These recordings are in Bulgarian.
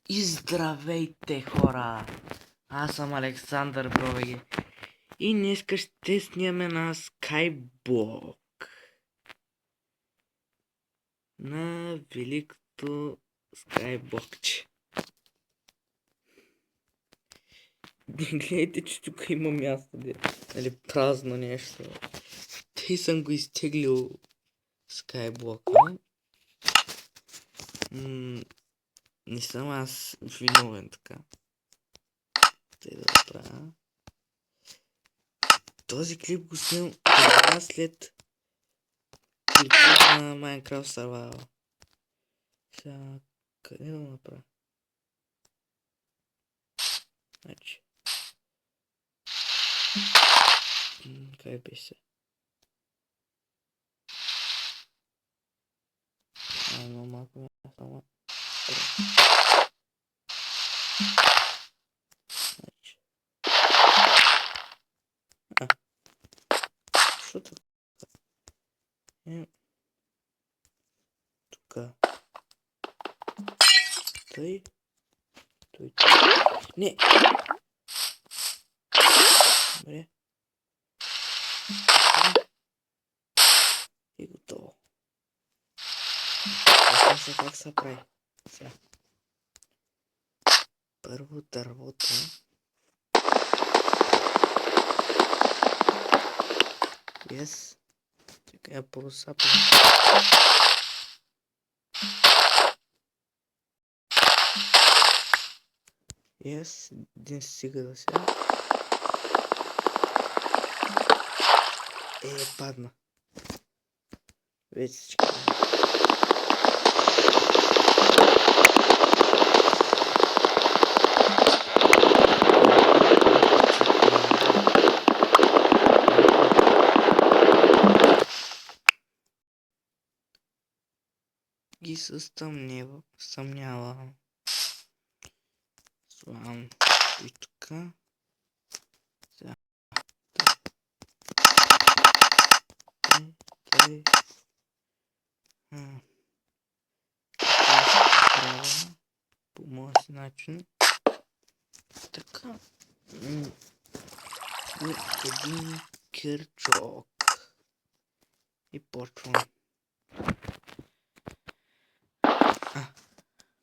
И здравейте, хора! Аз съм Александър Бровеги и днес ще снимаме на Skyblock. На великото Skyblockче. Гледайте, че тук има място, нали, празно нещо. Тъй съм го изтеглил Skyblock. Не съм аз виновен така. Тъй да го правя. Този клип го снимам след клипа на Minecraft Survival. Сега, къде да го направя? Значи. Къде беше? Но малко ме само. Значи. Що така? Тука. Той. Не! Добре. И готово. Аз как се прави. Сега. Първо дървото. Yes. Така я просапам. Yes. Един стига да сега. Падна. Вече всички. Ги съмнява. Слагам и тука. Сега. Тъй. По моя си начин. Така. Един кирчок. И почвам.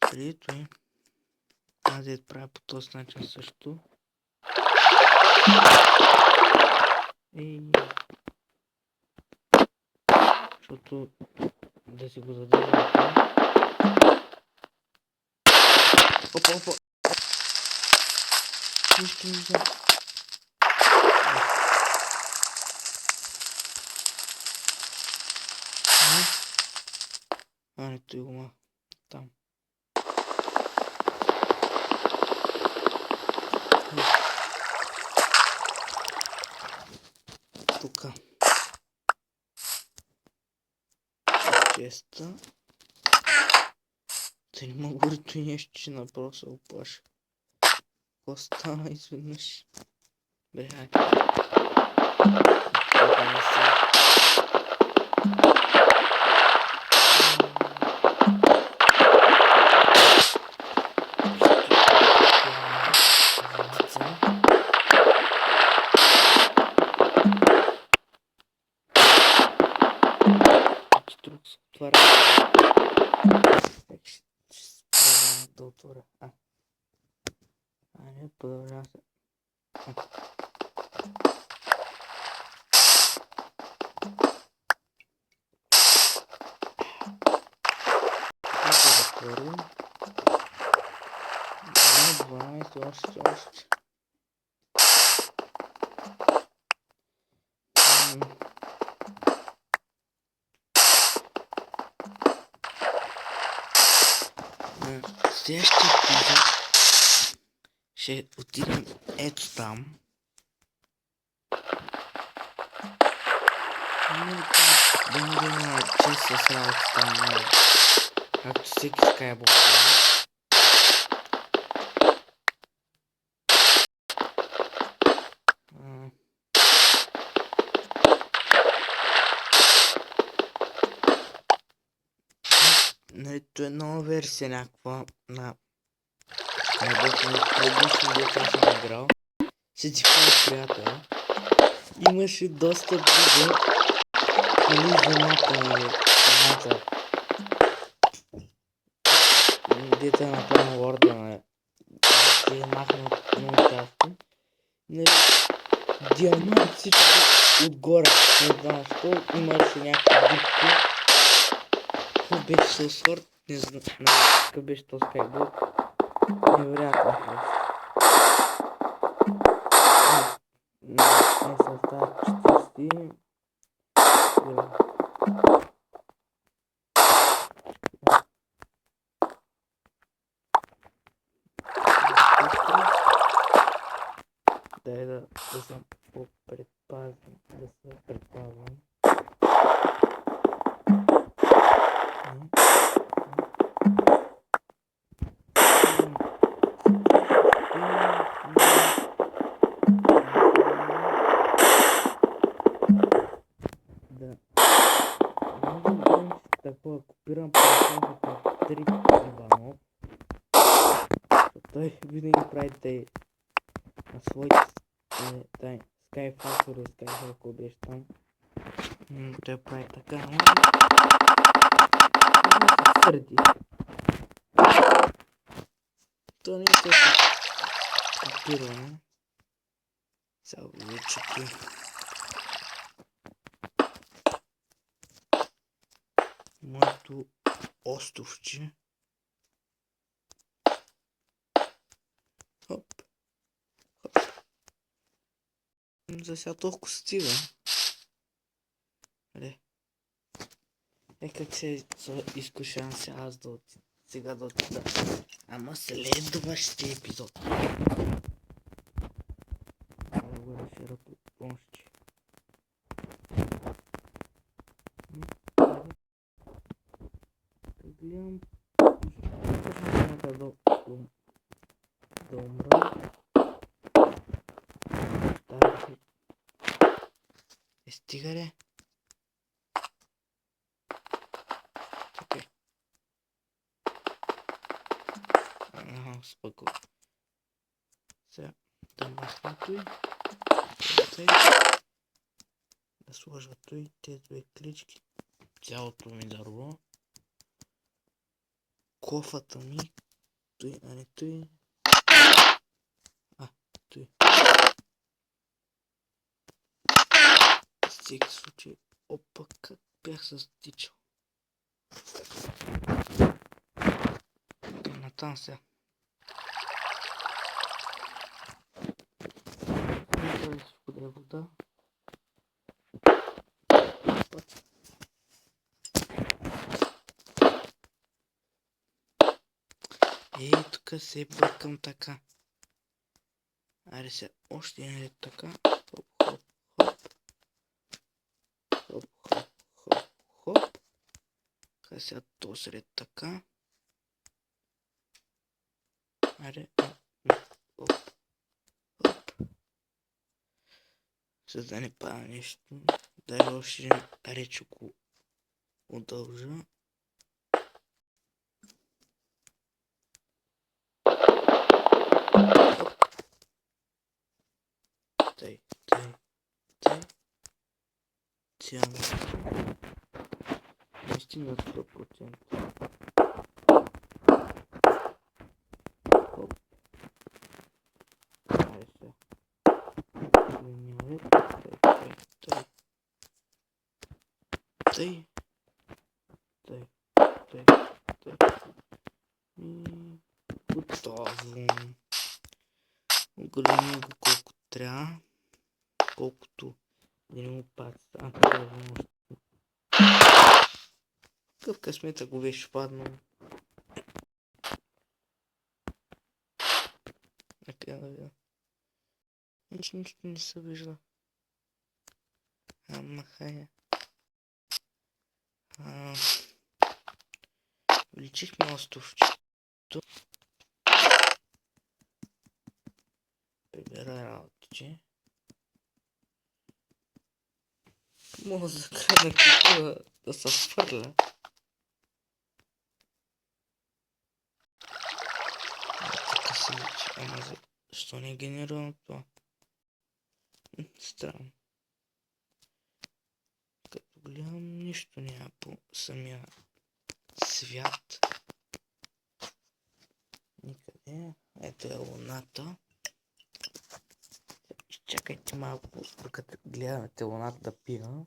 Преди това аз да правя по този начин също. Защото да си го задържам. Опа. Нищо не взема. Не той го там. Тука. Честа. Та не мога горито нещо, че направо се оплаша. Какво стана изведнъж? Бе, хайде. Друг се отваря. Ще продължавам да отворя. Не, продължавам се. Да затворим. 12, още. Следващия епизод ще отидем ето там. Да не има чест с работата на както всеки Skyblock. Нали, то е нова версия някаква на предишно дето съм играл, седи в приятел. Имаше доста друго, нали, жената, нали, жената. Дето е направил лорда, нали, ще е махнал много части. Нали, диамант всичко отгоре, не знам защо, имаше някакви дупки. Какъв беше Soulsword? Не знам, какъв беше този скайблок. Невероятно просто. Не се остават 40. Дай да съм по-предпазен, да се предпазвам. Да. Много време такова копирам персонажа към 3 Иванов. Той винаги прави тъй на своите Skyfall или Skyfall, ако беше там. Той прави така, но се сърди. То не е точно копиране. Сега вече ти. Моето островче. Хоп. Хоп. За сега толкова стига. Как се изкушавам се аз да сега да отида. Ама следващия епизод. Да го разширя по помощи. Гледам. Да умра. Стига ли? Окей. Спокойно. Сега да махна той. Да сложа той, тези две клички. Цялото ми дърво. Кофата ми. Той, а не той. Той. В всеки случай. Опа, как бях се стичал. Натам сега. Това е всичко да е вода. Тук се бъркам така. Аре сега още един ред така. Хоп, хоп, хоп. Хоп, хоп, хоп, хоп. Сега този ред така. Аре, хоп, хоп. За да не пада нещо. Дай още един реч го удължа. Тъй. Цяло. Наистина 100%. Хоп. Айде сега. Тъй. Готово. Оголемя го колко трябва. Колкото да не му пада. Какъв късмет, ако беше паднал. Нека да видя. Нищо не се вижда. Ама хая. Увеличихме островчето. Прибира работите. Мозъка на какво да се свърля. Така си личи. Ама защо не е генерирано това? Странно. Като гледам, нищо няма по самия свят. Никъде. Ето е луната. Чакайте малко, докато гледаме луната да пия.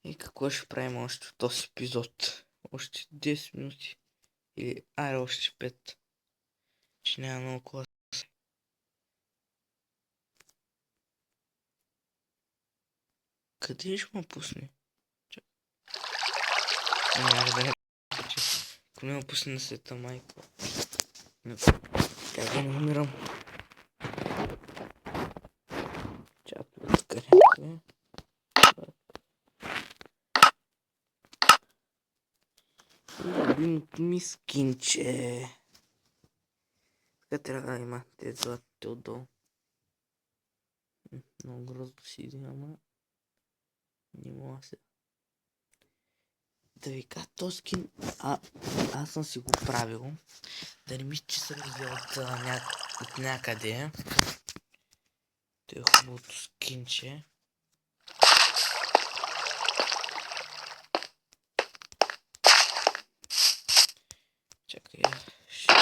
И какво ще правим още в този епизод? Още 10 минути. Или аре още 5. Че няма много клас. Къде ще ме пусне? Няма да не че ако не ме пусне на света майка. Как да не умирам? Чакай, тук някъде. Любимото ми скинче. Така трябва да има тези златите отдолу. Много грозно си иде, ама не мога се. Да ви кажа, този скин, аз съм си го правил. Да не мисля, че съм видял от някъде. Това е хубавото скинче. Чакай, ще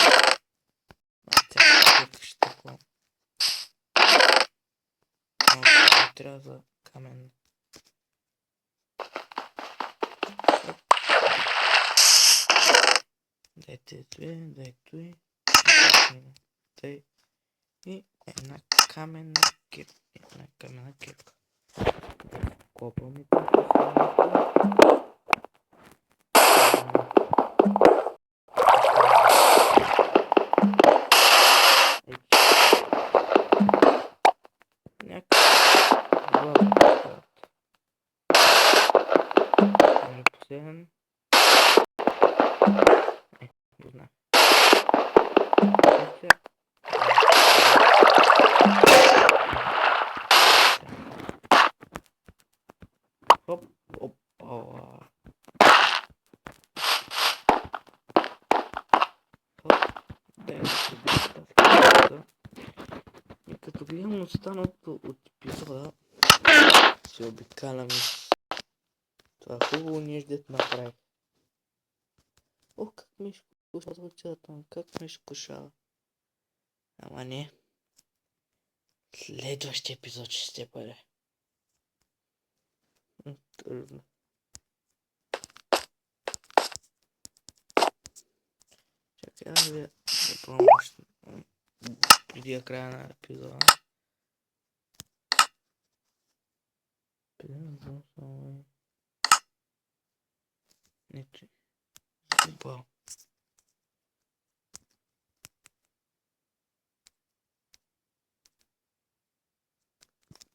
такова. Трябва за камен. Дайте той. Дай и една каменна кирка. Копаме тук. Последен. Не знам. Хоп, опа. И като гледам останалото от епизода, се обикалям и това хубаво неждет направих. Ох, как ме изкушава там, как ме изкушава. Ама не. Следващия епизод ще бъде. Трудно. Чакай, аз да пробвам преди края на епизода. Не, че забал.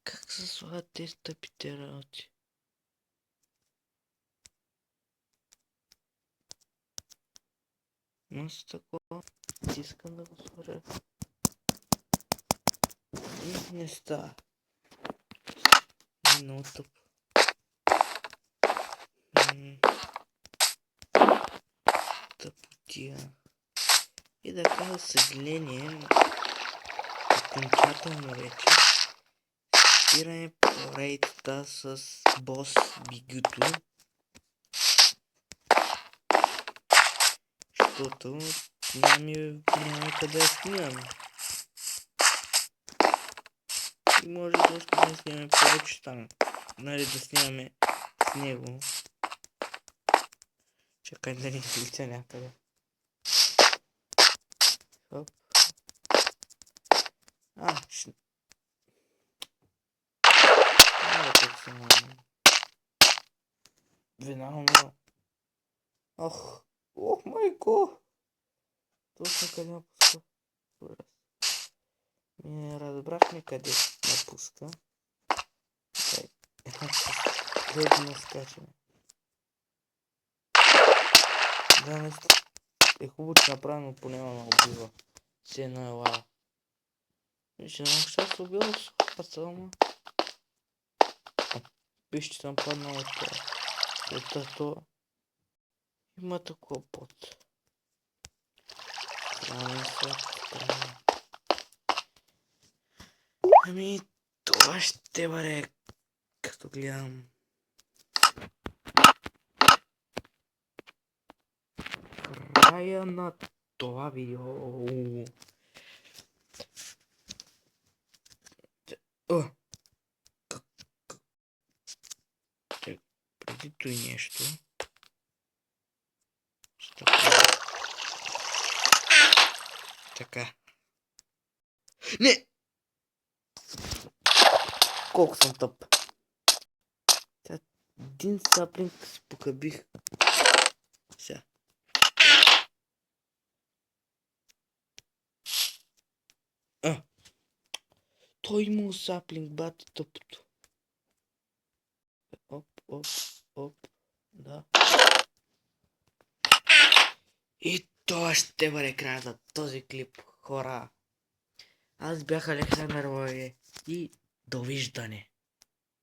Как се слагат тези тъпите работи? Но с такова искам да го сложа. И не става. Много тъпо. Тъпотия. И да кажа съжаление, окончателно вече спираме поредицата с бос Бигюто. Защото няма къде да снимаме. И може още да снимаме повече там. Нали да снимаме с него. Чакай да ни излица някъде. Хоп. Ще... как се мога. Винално. Ох, майко! Точно къде напуска. Не разбрахме къде напуска. Дай да наскачаме. Да, наистина е хубаво, че направено поне ме убива. Все едно е лава. Виж, едно ще се убива с хвата, ама... Виж, че съм паднал от летато. Има такова пот. Странен свят, странен. Ами, това ще бъде, като гледам. Края на това видео. О! Преди той нещо. Така. Не! Колко съм тъп. Един саплинг се покабих. Сега. Той имал саплинг, бати тъпото. Оп, оп, оп. Да. И това ще бъде края за този клип, хора. Аз бях Александър Логе и довиждане.